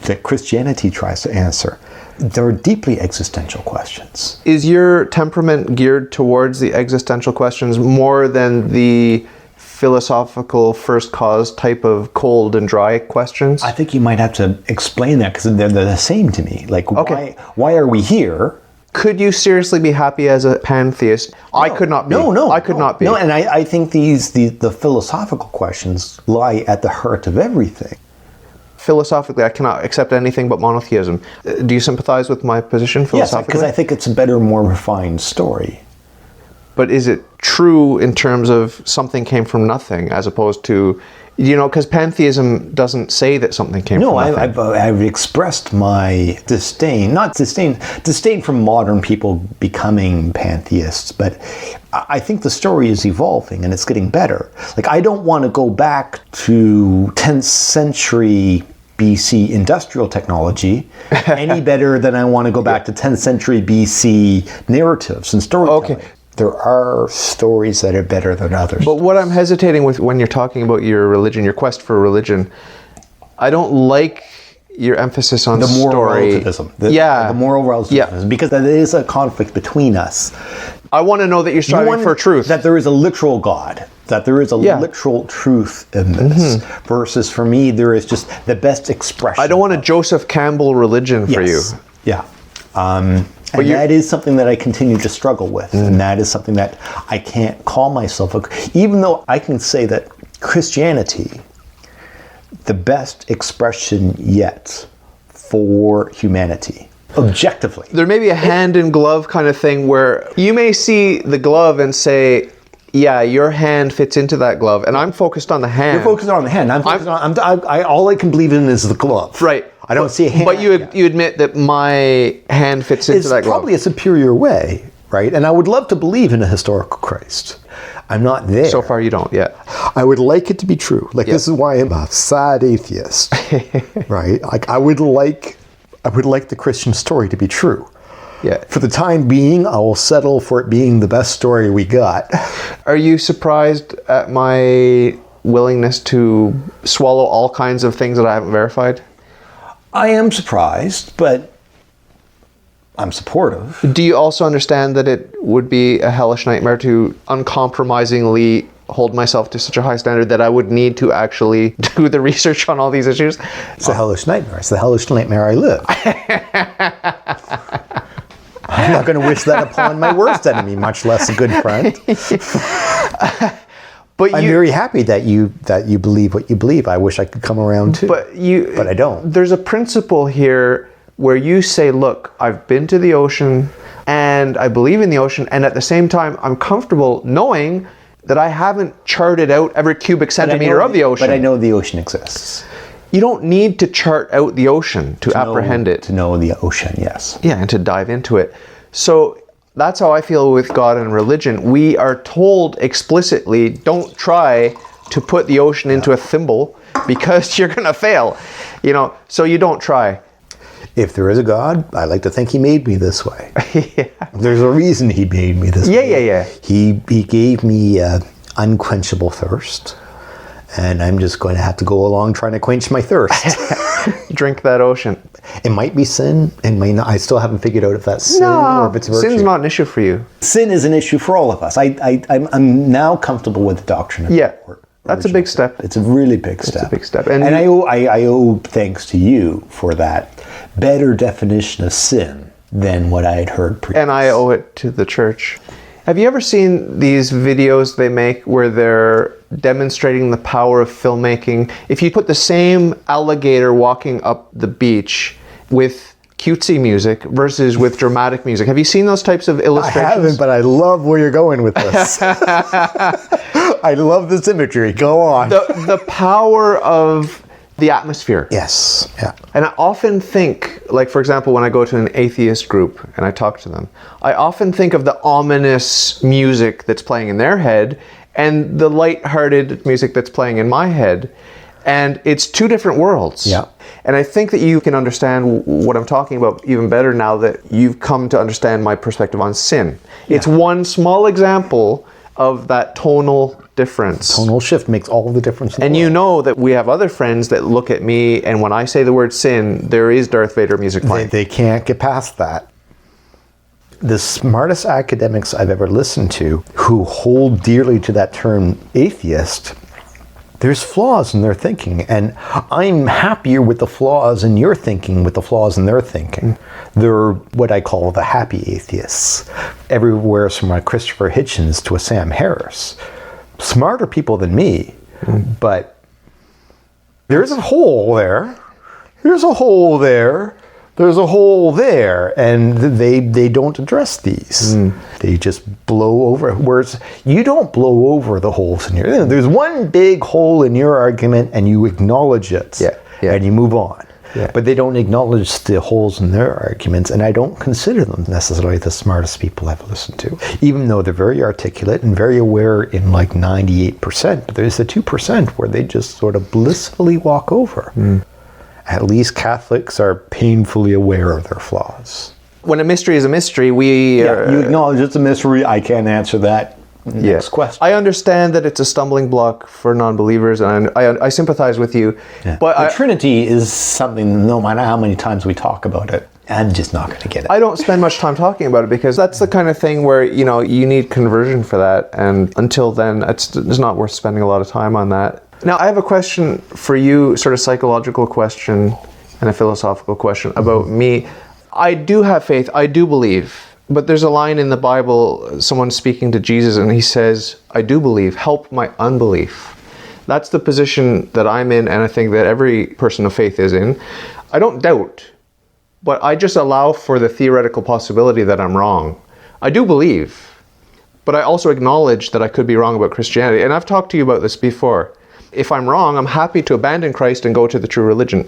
that Christianity tries to answer, they're deeply existential questions. Is your temperament geared towards the existential questions more than the philosophical first cause type of cold and dry questions? I think you might have to explain that because they're the same to me. Like, Okay. why are we here? Could you seriously be happy as a pantheist? I could not be. I could not be. No, and I think the philosophical questions lie at the heart of everything. Philosophically, I cannot accept anything but monotheism. Do you sympathize with my position philosophically? Yes, because I think it's a better, more refined story. But is it true in terms of something came from nothing, as opposed to, because pantheism doesn't say that something came from nothing. No, I've expressed my disdain from modern people becoming pantheists, but I think the story is evolving and it's getting better. Like, I don't want to go back to 10th century BC industrial technology any better than I want to go back to 10th century BC narratives and storytelling. Okay. There are stories that are better than others. But what I'm hesitating with when you're talking about your religion, your quest for religion, I don't like your emphasis on the moral story. relativism. The moral relativism. Because that is a conflict between us. I want to know that you're striving for truth. That there is a literal God. That there is a literal truth in this. Versus for me, there is just the best expression. I don't want a Joseph Campbell religion for you. Yeah. And that is something that I continue to struggle with. And that is something that I can't call myself, even though I can say that Christianity, the best expression yet for humanity, objectively. There may be a hand in glove kind of thing where you may see the glove and say, yeah, your hand fits into that glove, and I'm focused on the hand. You're focused on the hand. I'm focused on. All I can believe in is the glove. Right. I don't see a hand. But you admit that my hand fits into that glove. It's probably a superior way, right? And I would love to believe in a historical Christ. I'm not there. So far, you don't yet. I would like it to be true. Like, this is why I'm a sad atheist, right? Like, I would like the Christian story to be true. Yeah. For the time being, I will settle for it being the best story we got. Are you surprised at my willingness to swallow all kinds of things that I haven't verified? I am surprised, but I'm supportive. Do you also understand that it would be a hellish nightmare to uncompromisingly hold myself to such a high standard that I would need to actually do the research on all these issues? It's a hellish nightmare. It's the hellish nightmare I live. I'm not going to wish that upon my worst enemy, much less a good friend. But I'm very happy that you believe what you believe. I wish I could come around too. But I don't. There's a principle here where you say, look, I've been to the ocean and I believe in the ocean, and at the same time I'm comfortable knowing that I haven't charted out every cubic centimeter of the ocean. But I know the ocean exists. You don't need to chart out the ocean to apprehend it. To know the ocean, yes. Yeah, and to dive into it. So that's how I feel with God and religion. We are told explicitly, don't try to put the ocean into a thimble because you're going to fail. So you don't try. If there is a God, I like to think he made me this way. There's a reason he made me this way. Yeah. He gave me unquenchable thirst. And I'm just going to have to go along trying to quench my thirst. Drink that ocean. It might be sin, and may not. I still haven't figured out if that's sin or if it's virtue. Sin's not an issue for you. Sin is an issue for all of us. I'm now comfortable with the doctrine of that's a big step. It's a really big step. It's a big step. And I owe thanks to you for that better definition of sin than what I had heard previously. And I owe it to the church. Have you ever seen these videos they make where they're demonstrating the power of filmmaking? If you put the same alligator walking up the beach with cutesy music versus with dramatic music. Have you seen those types of illustrations? I haven't, but I love where you're going with this. I love this imagery. Go on. The power of the atmosphere. Yes. Yeah. And I often think, like, for example, when I go to an atheist group and I talk to them, I often think of the ominous music that's playing in their head and the light-hearted music that's playing in my head. And it's two different worlds. Yeah. And I think that you can understand what I'm talking about even better now that you've come to understand my perspective on sin. Yeah. It's one small example of that tonal difference. Tonal shift makes all the difference in the world. You know that we have other friends that look at me, and when I say the word sin, there is Darth Vader music playing. They can't get past that. The smartest academics I've ever listened to who hold dearly to that term atheist there's flaws in their thinking, and I'm happier with the flaws in your thinking with the flaws in their thinking. They're what I call the happy atheists. Everywhere from a Christopher Hitchens to a Sam Harris. Smarter people than me, but there's a hole there. There's a hole there. There's a hole there, and they don't address these. They just blow over. Whereas you don't blow over the holes in your. There's one big hole in your argument, and you acknowledge it, and you move on. Yeah. But they don't acknowledge the holes in their arguments, and I don't consider them necessarily the smartest people I've listened to, even though they're very articulate and very aware in like 98%. But there's the 2% where they just sort of blissfully walk over. At least Catholics are painfully aware of their flaws. When a mystery is a mystery, you acknowledge it's a mystery. I can't answer that. Next question. I understand that it's a stumbling block for non-believers, and I sympathize with you. Yeah. But the Trinity is something, no matter how many times we talk about it, I'm just not going to get it. I don't spend much time talking about it because that's the kind of thing where, you need conversion for that. And until then, it's not worth spending a lot of time on that. Now, I have a question for you, sort of psychological question and a philosophical question about me. I do have faith. I do believe. But there's a line in the Bible, someone speaking to Jesus, and he says, I do believe, help my unbelief. That's the position that I'm in, and I think that every person of faith is in. I don't doubt, but I just allow for the theoretical possibility that I'm wrong. I do believe, but I also acknowledge that I could be wrong about Christianity. And I've talked to you about this before. If I'm wrong, I'm happy to abandon Christ and go to the true religion.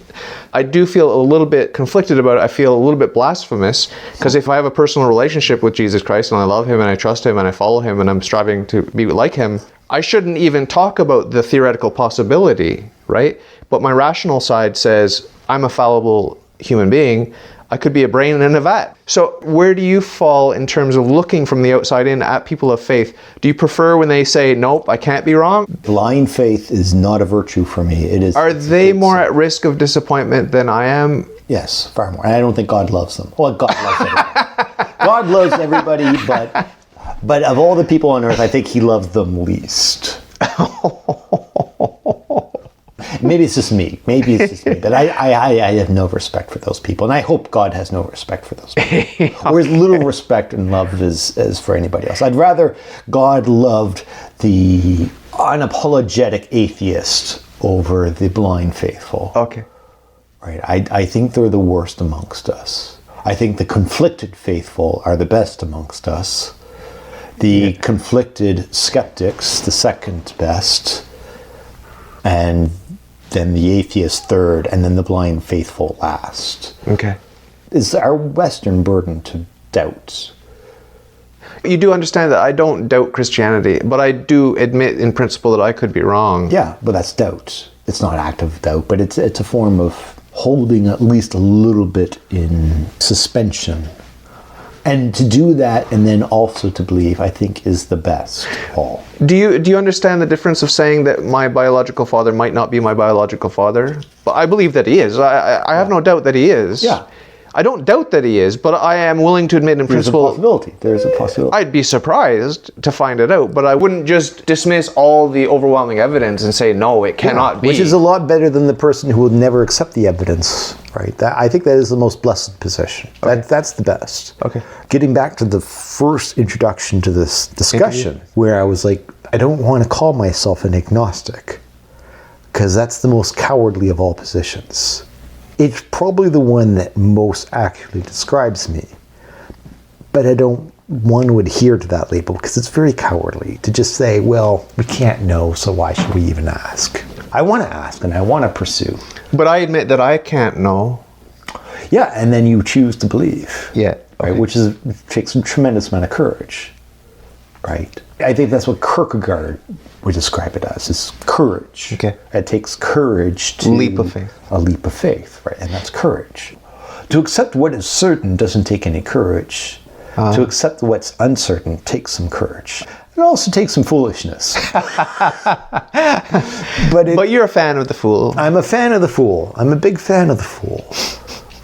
I do feel a little bit conflicted about it. I feel a little bit blasphemous, because if I have a personal relationship with Jesus Christ and I love him and I trust him and I follow him and I'm striving to be like him, I shouldn't even talk about the theoretical possibility, right? But my rational side says, I'm a fallible human being. I could be a brain in a vat. So where do you fall in terms of looking from the outside in at people of faith? Do you prefer when they say, nope, I can't be wrong? Blind faith is not a virtue for me. It is. Are they more at risk of disappointment than I am? Yes, far more. And I don't think God loves them. Well, God loves everybody. God loves everybody, but of all the people on earth, I think he loves them least. Maybe it's just me. But I have no respect for those people. And I hope God has no respect for those people. Or as little respect and love as for anybody else. I'd rather God loved the unapologetic atheist over the blind faithful. Okay. Right. I think they're the worst amongst us. I think the conflicted faithful are the best amongst us. The conflicted skeptics, the second best. And then the atheist third, and then the blind faithful last. Okay. It's our Western burden to doubt. You do understand that I don't doubt Christianity, but I do admit in principle that I could be wrong. Yeah, but that's doubt. It's not active doubt, but it's a form of holding at least a little bit in suspension. And to do that and then also to believe, I think, is the best, Paul. Do you understand the difference of saying that my biological father might not be my biological father? But I believe that he is. I have no doubt that he is. Yeah. I don't doubt that he is, but I am willing to admit in principle... There's a possibility. I'd be surprised to find it out, but I wouldn't just dismiss all the overwhelming evidence and say, no, it cannot be. Which is a lot better than the person who will never accept the evidence, right? I think that is the most blessed position. Okay. That's the best. Okay. Getting back to the first introduction to this discussion, where I was like, I don't want to call myself an agnostic, because that's the most cowardly of all positions. It's probably the one that most accurately describes me. But I don't want to adhere to that label because it's very cowardly to just say, well, we can't know, so why should we even ask? I want to ask and I want to pursue. But I admit that I can't know. Yeah, and then you choose to believe. Yeah. Okay. Right, which takes a tremendous amount of courage. Right? I think that's what Kierkegaard would describe it as, is courage. Okay. It takes courage to... Leap of faith. A leap of faith, right? And that's courage. To accept what is certain doesn't take any courage. To accept what's uncertain takes some courage. It also takes some foolishness. But you're a fan of the fool. I'm a fan of the fool. I'm a big fan of the fool.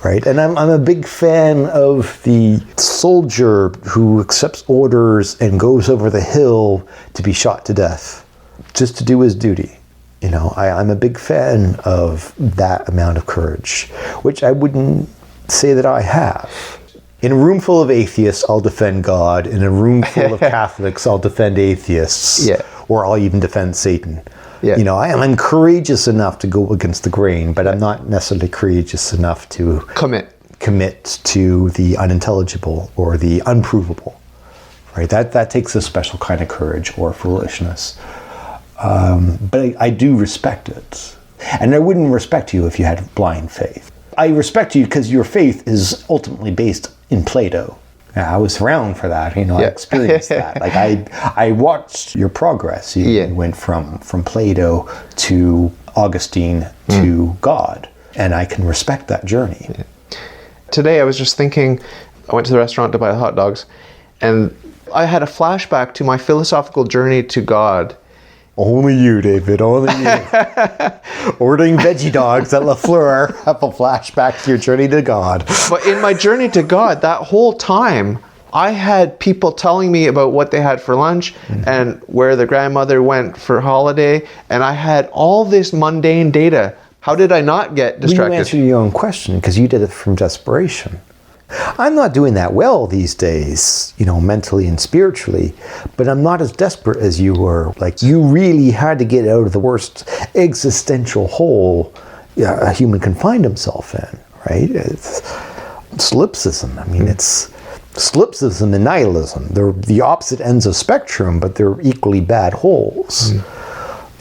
Right? And I'm a big fan of the soldier who accepts orders and goes over the hill to be shot to death, just to do his duty. I'm a big fan of that amount of courage, which I wouldn't say that I have. In a room full of atheists, I'll defend God. In a room full of Catholics, I'll defend atheists. Yeah. Or I'll even defend Satan. Yeah. I'm courageous enough to go against the grain, but I'm not necessarily courageous enough to commit to the unintelligible or the unprovable. Right? That takes a special kind of courage or foolishness. But I do respect it. And I wouldn't respect you if you had blind faith. I respect you because your faith is ultimately based in Plato. I was around for that, I experienced that. Like I watched your progress. You went from Plato to Augustine to God. And I can respect that journey. Yeah. Today I was just thinking, I went to the restaurant to buy the hot dogs, and I had a flashback to my philosophical journey to God. Only you, David, only you. Ordering veggie dogs at La Fleur have a flashback to your journey to God. But in my journey to God, that whole time, I had people telling me about what they had for lunch and where their grandmother went for holiday, and I had all this mundane data. How did I not get distracted? You answered your own question because you did it from desperation. I'm not doing that well these days, mentally and spiritually, but I'm not as desperate as you were. Like, you really had to get out of the worst existential hole a human can find himself in, right? It's solipsism. It's solipsism and nihilism. They're the opposite ends of spectrum, but they're equally bad holes.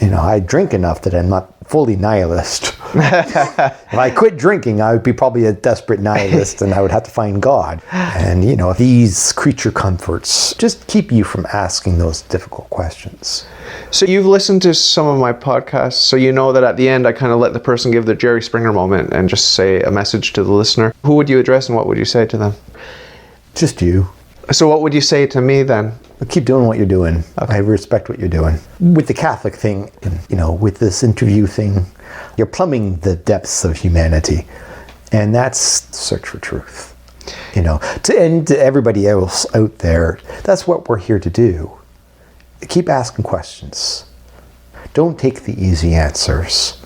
I drink enough that I'm not fully nihilist. If I quit drinking, I would be probably a desperate nihilist and I would have to find God. And, these creature comforts just keep you from asking those difficult questions. So you've listened to some of my podcasts, so you know that at the end I kind of let the person give their Jerry Springer moment and just say a message to the listener. Who would you address and what would you say to them? Just you. So what would you say to me then? Keep doing what you're doing. Okay. I respect what you're doing. With the Catholic thing, with this interview thing, you're plumbing the depths of humanity. And that's the search for truth. To everybody else out there, that's what we're here to do. Keep asking questions. Don't take the easy answers.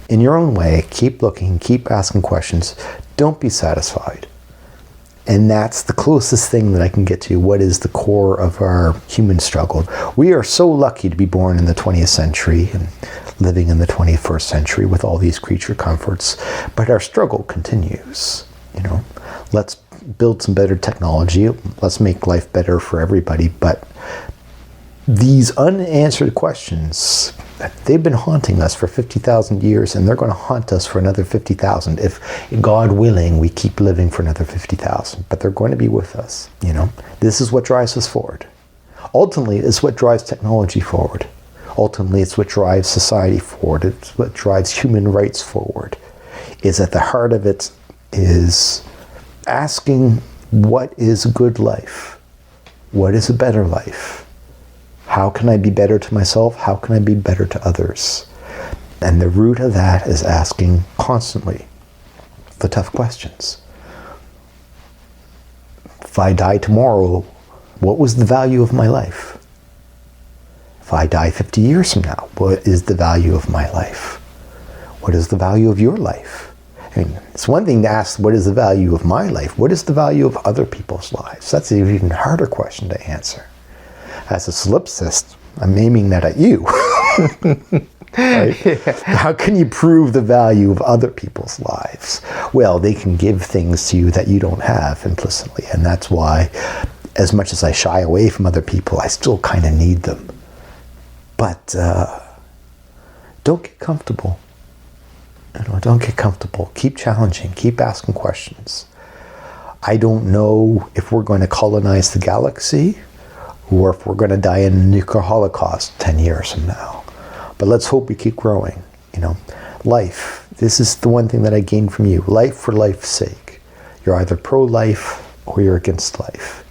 In your own way, keep looking, keep asking questions. Don't be satisfied. And that's the closest thing that I can get to what is the core of our human struggle. We are so lucky to be born in the 20th century and living in the 21st century with all these creature comforts, but our struggle continues. Let's build some better technology. Let's make life better for everybody. But these unanswered questions, they've been haunting us for 50,000 years, and they're going to haunt us for another 50,000 if, God willing, we keep living for another 50,000. But they're going to be with us. This is what drives us forward. Ultimately, it's what drives technology forward. Ultimately, it's what drives society forward. It's what drives human rights forward. Is at the heart of it is asking, what is a good life? What is a better life? How can I be better to myself? How can I be better to others? And the root of that is asking constantly the tough questions. If I die tomorrow, what was the value of my life? If I die 50 years from now, what is the value of my life? What is the value of your life? It's one thing to ask, what is the value of my life? What is the value of other people's lives? That's an even harder question to answer. As a solipsist, I'm aiming that at you. Right? Yeah. How can you prove the value of other people's lives? Well, they can give things to you that you don't have implicitly. And that's why, as much as I shy away from other people, I still kind of need them. But don't get comfortable. Don't get comfortable. Keep challenging. Keep asking questions. I don't know if we're going to colonize the galaxy or if we're going to die in a nuclear holocaust 10 years from now. But let's hope we keep growing. Life. This is the one thing that I gained from you. Life for life's sake. You're either pro-life or you're against life.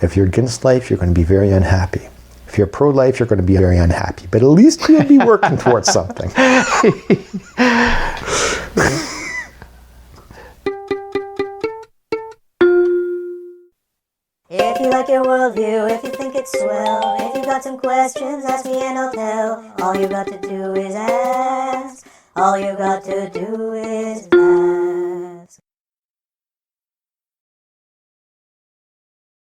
If you're against life, you're going to be very unhappy. If you're pro-life, you're going to be very unhappy. But at least you'll be working towards something. It If you like your worldview, if you think it's swell, if you got some questions, ask me and I'll tell. All you got to do is ask. All you got to do is